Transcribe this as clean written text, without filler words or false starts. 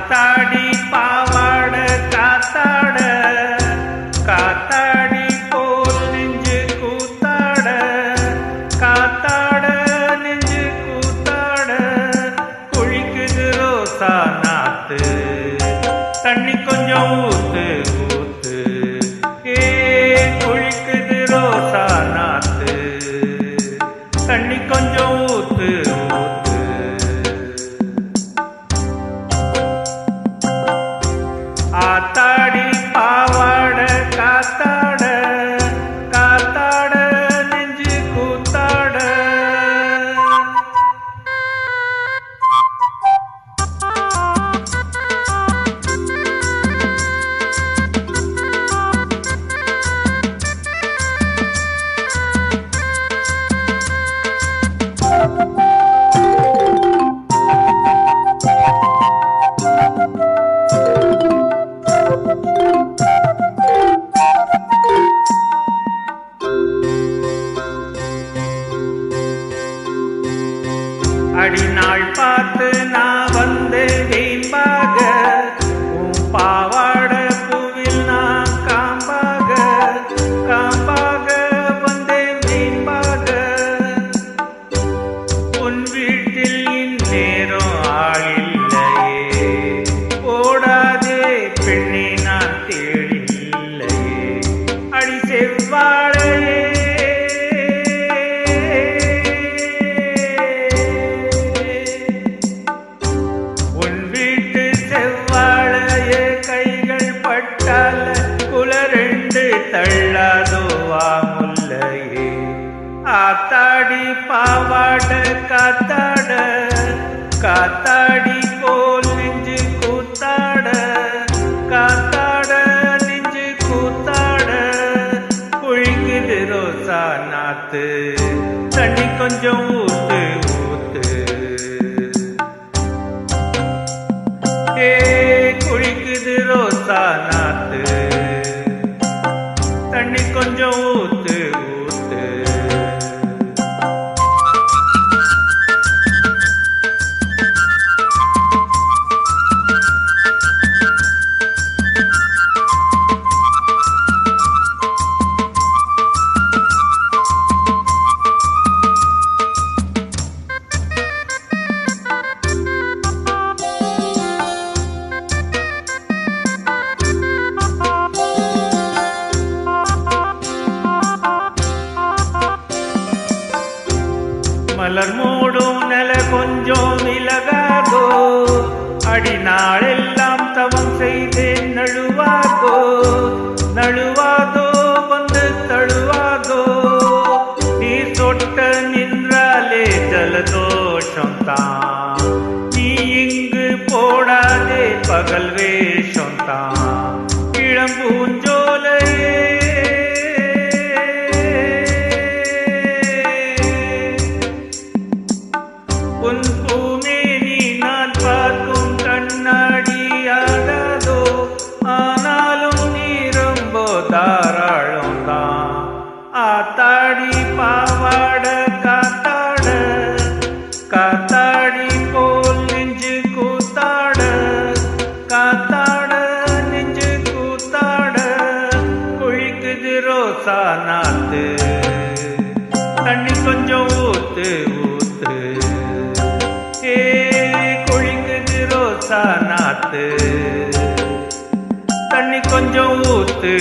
ஆத்தாடி பாவாட காத்தாட காத்தாடி போல் நெஞ்சு கூத்தாட காத்தாட நெஞ்சு கூத்தாட குழிக்குது ரோசா நாத்து தண்ணி கொஞ்சம் ஊத்து ஊத்து குழிக்குது ரோசா நாத்து தண்ணி கொஞ்சம் ஊத்து ஊத்து ஆத்தாடி பாவாட காத்தாட காத்தாட நெஞ்சு கூத்தாட அடிநாள் பார்த்து நான் வந்து வீம்பாக உன் பாவாட பூவில் நான் காம்பாக காம்பாக வந்தேன் வீம்பாக உன் வீட்டில் இந்நேரம் ஆளில்லையே ஓடாதே பெண்ணே நான் தேடில்லையே அடி செவ்வாழையே தள்ளாதோ வாமுல்லையே ஆத்தாடி பாவாட காத்தாட காத்தாடி போல் நெஞ்சு கூத்தாட காத்தாட நெஞ்சு கூத்தாட குழிக்குது ரோசா நாத்து தண்ணி கொஞ்சம் ஊத்து ஊத்து குழிக்குது ரோசா நாத்து தண்ணி கொஞ்சம் ஊத்து ஊத்து மலர் மூடும் நில கொஞ்சம் விலகாதோ அடி நாளெல்லாம் தவம் செய்தேன் நழுவாதோ நழுவாதோ வந்து தழுவாதோ நீ சொட்ட நின்றாலே ஜலதோஷம் தான் நீ இங்கு போடாதே பகல் வேஷம் தான் இளம்பூஞ்சோலையே உன் பூமேனி நான் பார்க்கும் கண்ணாடியாகாதோ ஆனாலும் நீ ரொம்ப தாராளம் தான் ஆத்தாடி பாவாட காத்தாட காத்தாடி போல் நெஞ்சு கூத்தாட காத்தாட நெஞ்சு கூத்தாட குழிக்குது ரோசா நாத்து தண்ணி கொஞ்சம் ஊத்து ஊத்து குழிக்குது ரோசா நாத்து தண்ணி கொஞ்சம் ஊத்து